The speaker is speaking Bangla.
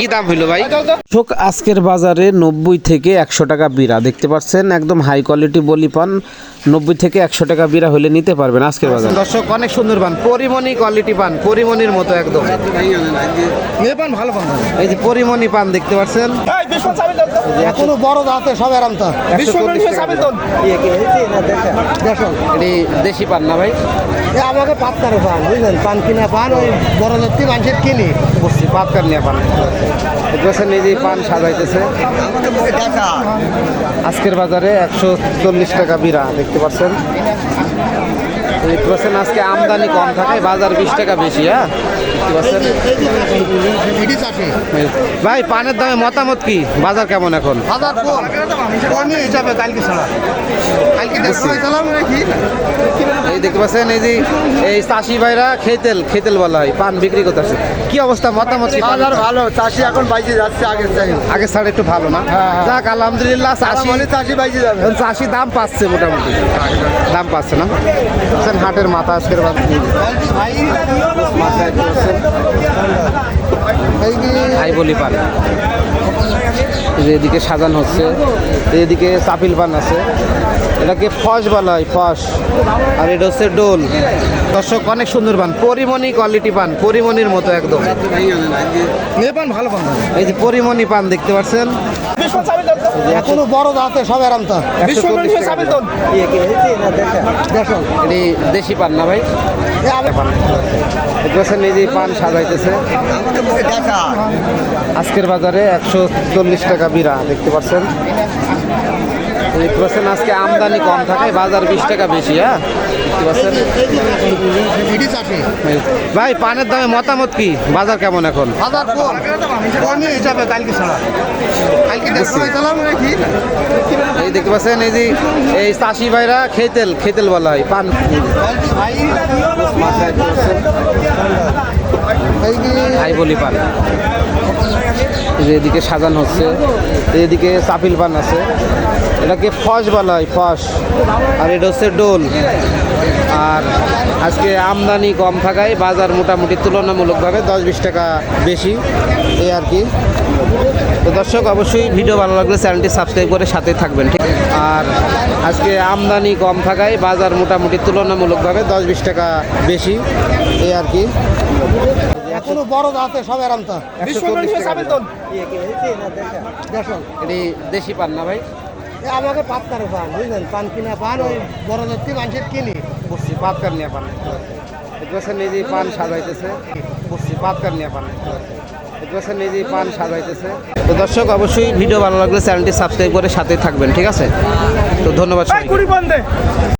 কি দাম হইলো ভাই? আজকের বাজারে 90 থেকে 100 টাকা বিড়া দেখতে পাচ্ছেন, একদম হাই কোয়ালিটি বলি পান। 90 থেকে 100 টাকা বিড়া হলে নিতে পারবেন আজকের বাজারে। দর্শক অনেক সুন্দর পান, পরিমণি কোয়ালিটি পান, পরিমণির মতো একদম পান ভালো পান এই যে পরিমণি পান দেখতে পাচ্ছেন। এখনো বড় দাঁতে সব এরামতা 140 টাকা। এটি দেশি পান না ভাই? আমাকে পাতকারে পান বুঝলেন, পান কিনা পান ওই বড় জাতি মানুষের কিনি বুঝছি, পাতকার নিয়ে পান দেখতেছেন। এই যে পান সাজাইতেছে আজকের বাজারে 140 টাকা বিড়া দেখতে পাচ্ছেন। দেখতে পাচ্ছেন আজকে আমদানি কম থাকায় বাজার 20 টাকা বেশি। হ্যাঁ দেখতে পাচ্ছেন ভাই, পানের দামে মতামত কি? বাজার কেমন এখন? হাজার কম হিসাবে কালকে ছাড়া কালকে এই দেখতে পাচ্ছেন এই যে এই চাষি ভাইরা খেতেল বলা হয়, পান বিক্রি করতেছে। কি অবস্থা, মতামত কি? বাজার ভালো, চাষি এখন বাইজে যাচ্ছে আগের চাই আগে ছাড়া একটু ভালো না? যাক আলহামদুলিল্লাহ, চাষি চাষি বাইজে যাবে এখন চাষি দাম পাচ্ছে, মোটামুটি দাম পাচ্ছে না? বুঝছেন হাটের মাথা আজকের মাথায় ভাই বলি পান। এদিকে সাজানো হচ্ছে, এদিকে চাপিল পান আছে, এটাকে ফস বলা হয়, ফস। আর এটা হচ্ছে ডোল। দর্শক অনেক সুন্দর পান, পরিমণি কোয়ালিটি পান, পরিমণির মতো একদম পান ভালো পান এই যে পরিমণি পান দেখতে পাচ্ছেন। এখনো বড় দাঁতে সব এরামতা 140 টাকা। এটি দেশি পান না ভাই? দেখতে পাচ্ছেন এই যে পান সাজাইতেছে আজকের বাজারে 140 টাকা বিড়া দেখতে পাচ্ছেন। দেখতে পাচ্ছেন আজকে আমদানি কম থাকায় বাজার 20 টাকা বেশি। হ্যাঁ দেখতে পাচ্ছেন ভাই, পানের দামে মতামত কি? বাজার কেমন এখন? হাজার কম হিসাবে কালকে ছাড়া কালকে এই দেখতে পাচ্ছেন এই যে এই চাষি ভাইরা খেতেল বলা হয়, পান ভাই বলি পান। এদিকে সাজানো হচ্ছে, এদিকে চাপিল পান আছে, এটাকে ফস বলা হয়, ফস। আর এটা হচ্ছে ডোল। আর আজকে আমদানি কম থাকায় বাজার মোটামুটি তুলনামূলকভাবে 10-20 টাকা বেশি, এই আর কি। তো দর্শক অবশ্যই ভিডিও ভালো লাগলে চ্যানেলটি সাবস্ক্রাইব করে সাথে থাকবেন, ঠিক? আর আজকে আমদানি কম থাকায় বাজার মোটামুটি তুলনামূলকভাবে 10-20 টাকা বেশি, এই আর কি। এখনো বড় দাঁতে সব এরামতা 140 টাকা। এটি দেশি পান না ভাই? আমাকে পাতকারে পান বুঝলেন, পান কিনা পান ওই বড় জাতি মানুষের কিনি বুঝছি, পাতকার নিয়ে পান দেখতে পাচ্ছেন। এই যে পান সাজাইতেছে বুঝছি, পাতকার নিয়ে পান দেখতে পাচ্ছেন। এই যে পান সাজাইতেছে। তো দর্শক অবশ্যই ভিডিও ভালো লাগলে চ্যানেলটি সাবস্ক্রাইব করে সাথে থাকবেন, ঠিক আছে? তো ধন্যবাদ সবাইকে।